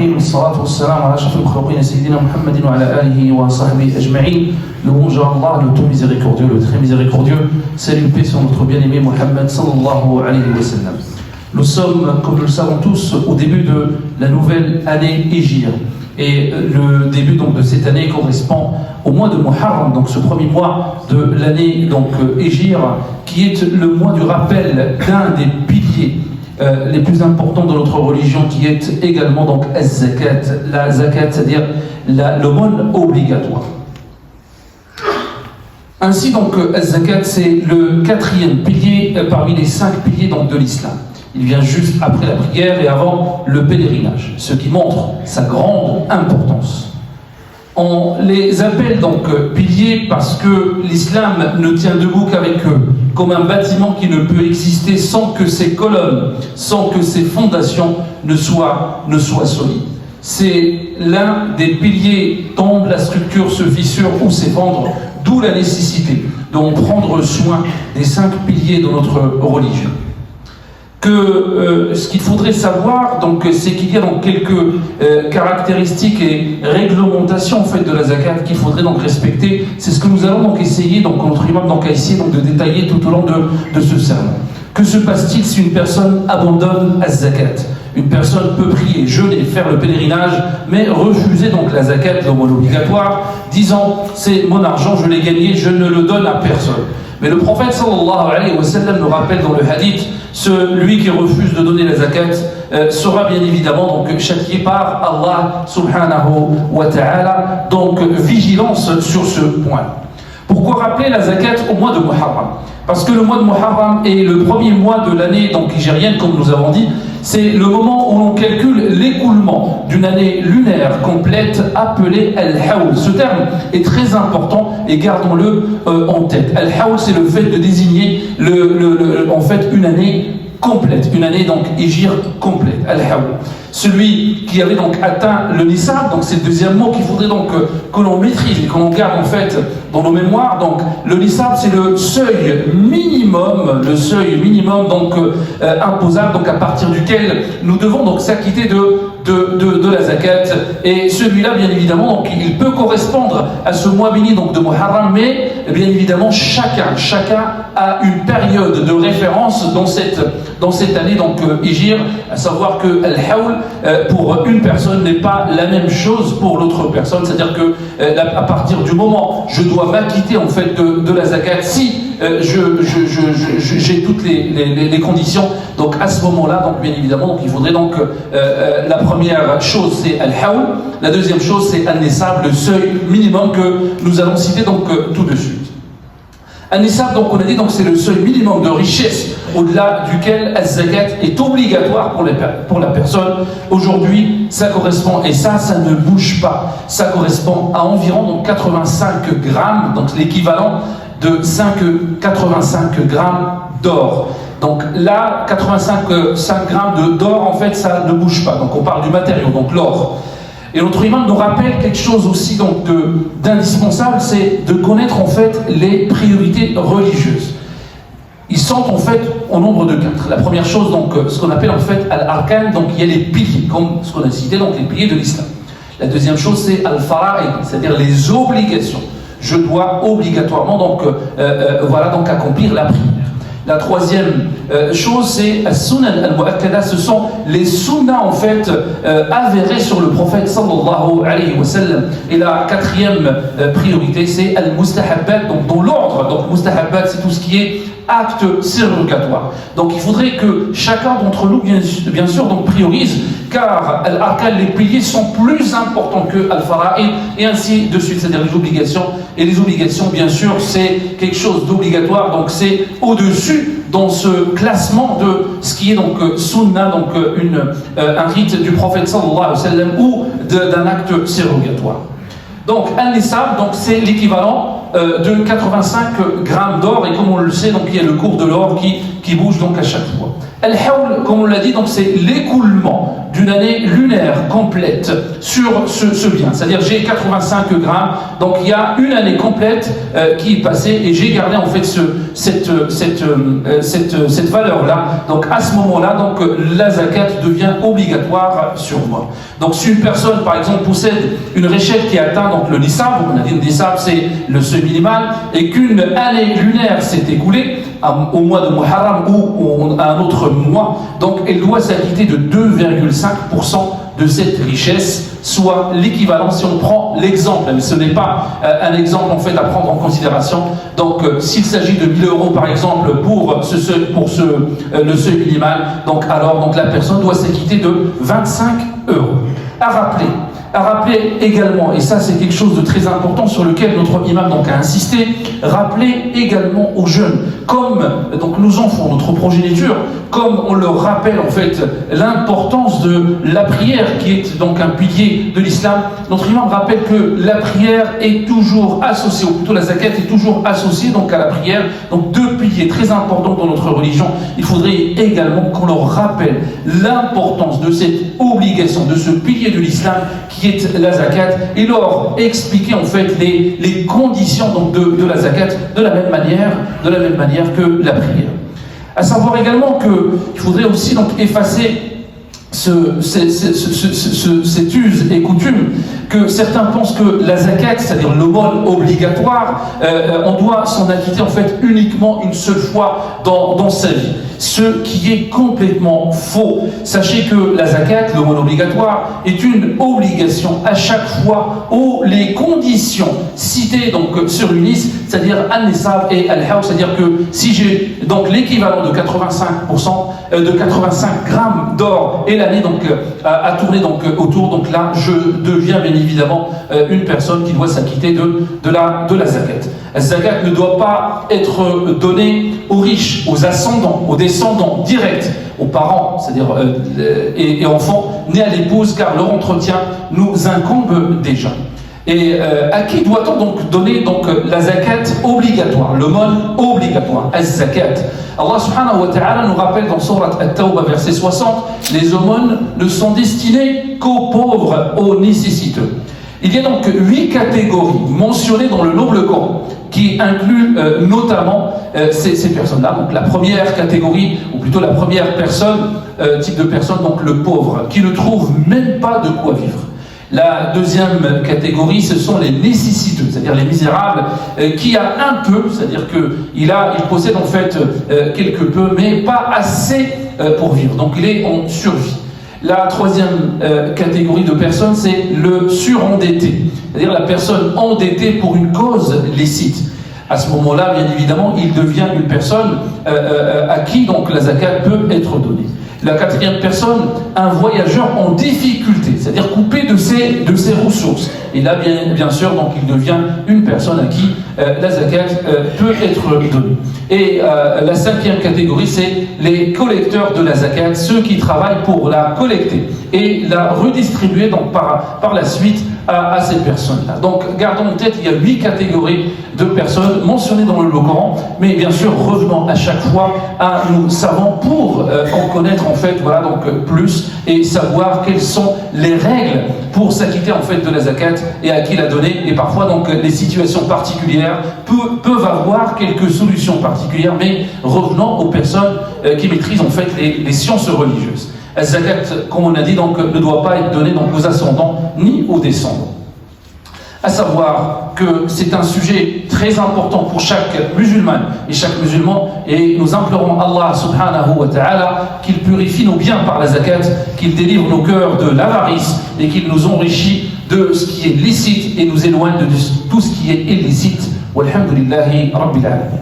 الرحيم والصلاة والسلام على أشرف المخلوقين سيدنا محمد وعلى آله وصحبه أجمعين. Louange à Allah, le tout miséricordieux, le très miséricordieux. Salut, paix sur notre bien-aimé Mohammed sallallahu alayhi wa sallam. Nous sommes, comme nous le savons tous, au début de la nouvelle année Hijr. Et le début donc de cette année correspond au mois de Muharram, donc ce premier mois de l'année donc Hijr, qui est le mois du rappel d'un des piliers les plus importants de notre religion, qui est également donc az-zakat, la zakat, c'est-à-dire l'aumône obligatoire. Ainsi donc az-zakat, c'est le quatrième pilier parmi les 5 piliers donc de l'islam. Il vient juste après la prière et avant le pèlerinage, ce qui montre sa grande importance. On les appelle donc piliers parce que l'islam ne tient debout qu'avec eux, comme un bâtiment qui ne peut exister sans que ses colonnes, sans que ses fondations ne soient solides. C'est l'un des piliers dont la structure se fissure ou s'effondre, d'où la nécessité d'en prendre soin des 5 piliers de notre religion. Ce qu'il faudrait savoir, donc, c'est qu'il y a donc quelques caractéristiques et réglementations en fait de la zakat qu'il faudrait donc respecter. C'est ce que nous allons donc essayer, donc notre imam donc a essayé donc de détailler tout au long de ce sermon. Que se passe-t-il si une personne abandonne az-zakat? Une personne peut prier, jeûner, faire le pèlerinage, mais refuser donc la zakat, l'aumône obligatoire, disant c'est mon argent, je l'ai gagné, je ne le donne à personne. Mais le prophète sallallahu alayhi wa sallam nous rappelle dans le hadith, celui qui refuse de donner la zakat sera bien évidemment donc châtié par Allah subhanahu wa ta'ala. Donc vigilance sur ce point. Pourquoi rappeler la zakat au mois de Muharram? Parce que le mois de Muharram est le premier mois de l'année donc hijrienne, comme nous avons dit. C'est le moment où l'on calcule l'écoulement d'une année lunaire complète appelée Al-Hawl. Ce terme est très important et gardons-le en tête. Al-Hawl, c'est le fait de désigner en fait une année complète, une année donc hijr complète. Al-Hawl. Celui qui avait donc atteint le nisab, donc c'est le deuxième mot qu'il faudrait donc que l'on maîtrise et que l'on garde en fait dans nos mémoires. Donc le nisab, c'est le seuil minimum donc imposable, donc à partir duquel nous devons donc s'acquitter de la zakat. Et celui-là, bien évidemment, donc il peut correspondre à ce mois béni donc de Muharram, mais bien évidemment chacun a une période de référence dans cette année donc hijr, à savoir que al-hawl pour une personne n'est pas la même chose pour l'autre personne, c'est-à-dire que à partir du moment je dois m'acquitter en fait de la zakat, si j'ai toutes les conditions, donc à ce moment-là, donc bien évidemment, donc il faudrait donc la première chose c'est al-hawl, la deuxième chose c'est al-nisab, le seuil minimum que nous allons citer donc tout de suite. Al-nisab, donc on a dit, donc c'est le seuil minimum de richesse au-delà duquel az-zakat est obligatoire pour la personne. Aujourd'hui, ça correspond, et ça ne bouge pas, ça correspond à environ donc 85 grammes, donc l'équivalent de 85 grammes d'or. Donc là, 5 grammes d'or, en fait, ça ne bouge pas. Donc on parle du matériau, donc l'or. Et notre imam nous rappelle quelque chose aussi donc d'indispensable, c'est de connaître en fait les priorités religieuses. Ils sont en fait au nombre de 4. La première chose, donc ce qu'on appelle en fait al-arkan, donc il y a les piliers, comme ce qu'on a cité, donc les piliers de l'islam. La deuxième chose, c'est al-fara'id, c'est-à-dire les obligations. Je dois obligatoirement donc accomplir la prière. La troisième chose, c'est as-sunan al-mu'akkada, ce sont les sunnas en fait avérés sur le prophète sallallahu alayhi wa sallam. Et la quatrième priorité, c'est al-mustahabbat, donc dans l'ordre. Donc mustahabbat, c'est tout ce qui est acte surrogatoire. Donc il faudrait que chacun d'entre nous, bien sûr, donc priorise, car al-arkan, les piliers sont plus importants que al-fara'id, et ainsi de suite, c'est-à-dire les obligations. Et les obligations, bien sûr, c'est quelque chose d'obligatoire, donc c'est au-dessus dans ce classement de ce qui est donc sunna, donc un rite du prophète sallallahu alayhi wa sallam ou d'un acte surrogatoire. Donc al-nisab, donc c'est l'équivalent de 85 grammes d'or, et comme on le sait, donc il y a le cours de l'or qui bouge donc à chaque fois. Al-Hawl, comme on l'a dit, donc c'est l'écoulement d'une année lunaire complète sur ce bien. C'est-à-dire j'ai 85 grammes, donc il y a une année complète qui est passée et j'ai gardé en fait cette valeur-là. Donc à ce moment-là, donc la zakat devient obligatoire sur moi. Donc si une personne, par exemple, possède une réchette qui atteint donc le nisab, on a dit le nisab c'est le seuil minimal, et qu'une année lunaire s'est écoulée, au mois de Muharram ou à un autre mois, donc elle doit s'acquitter de 2,5% de cette richesse, soit l'équivalent, si on prend l'exemple, mais ce n'est pas un exemple en fait à prendre en considération. Donc s'il s'agit de 1000 euros par exemple pour le seuil minimal, donc alors donc la personne doit s'acquitter de 25 euros. À rappeler également, et ça c'est quelque chose de très important sur lequel notre imam donc a insisté, rappeler également aux jeunes, comme donc nos enfants, notre progéniture, comme on leur rappelle en fait l'importance de la prière qui est donc un pilier de l'islam. Notre imam rappelle que la prière est toujours associée, ou plutôt la zakat est toujours associée donc à la prière, donc deux piliers très importants dans notre religion. Il faudrait également qu'on leur rappelle l'importance de cette obligation, de ce pilier de l'islam qui est la zakat, et leur expliquer en fait les conditions donc de la zakat de la même manière que la prière. À savoir également qu'il faudrait aussi donc effacer cette use et coutume que certains pensent que la zakat, c'est-à-dire l'aumône obligatoire, on doit s'en acquitter en fait uniquement une seule fois dans sa vie. Ce qui est complètement faux. Sachez que la zakat, l'aumône obligatoire, est une obligation à chaque fois où les conditions citées donc se réunissent, c'est-à-dire al-nisab et al-hawl, c'est-à-dire que si j'ai donc l'équivalent de 85% de 85 grammes d'or et l'année donc à tourner donc autour, donc là je deviens bien évidemment une personne qui doit s'acquitter de la zakat. La zakat ne doit pas être donnée aux riches, aux ascendants, aux descendants directs, aux parents, c'est-à-dire et enfants nés à l'épouse, car leur entretien nous incombe déjà. Et à qui doit-on donc donner donc la zakat obligatoire, l'aumône obligatoire, az-zakat? Allah subhanahu wa ta'ala nous rappelle dans Surat At-Tawbah, verset 60, les aumônes ne sont destinées qu'aux pauvres, aux nécessiteux. Il y a donc 8 catégories mentionnées dans le noble Coran qui incluent notamment ces personnes-là. Donc la première catégorie, ou plutôt la première type de personne, donc le pauvre, qui ne trouve même pas de quoi vivre. La deuxième catégorie, ce sont les nécessiteux, c'est-à-dire les misérables, qui a un peu, c'est-à-dire qu'il possède en fait quelque peu, mais pas assez pour vivre. Donc il est en survie. La troisième catégorie de personnes, c'est le surendetté, c'est-à-dire la personne endettée pour une cause licite. À ce moment-là, bien évidemment, il devient une personne à qui donc la zakat peut être donnée. La quatrième personne, un voyageur en difficulté, c'est-à-dire coupé de ses ressources. Et là, bien sûr, donc il devient une personne à qui la zakat peut être donnée. Et la cinquième catégorie, c'est les collecteurs de la zakat, ceux qui travaillent pour la collecter et la redistribuer donc par la suite à ces personnes-là. Donc, gardons en tête, il y a 8 catégories de personnes mentionnées dans le Coran, mais bien sûr, revenons à chaque fois à nos savants pour en connaître en fait, voilà, donc plus, et savoir quelles sont les règles pour s'acquitter en fait de la zakat et à qui la donner. Et parfois, donc, les situations particulières peuvent avoir quelques solutions particulières, mais revenons aux personnes qui maîtrisent en fait les sciences religieuses. La zakat, comme on a dit, donc, ne doit pas être donnée donc, aux ascendants ni aux descendants. À savoir que c'est un sujet très important pour chaque musulman et chaque musulman, et nous implorons Allah subhanahu wa ta'ala qu'il purifie nos biens par la zakat, qu'il délivre nos cœurs de l'avarice et qu'il nous enrichit de ce qui est licite et nous éloigne de tout ce qui est illicite. Walhamdulillahi rabbil alamin.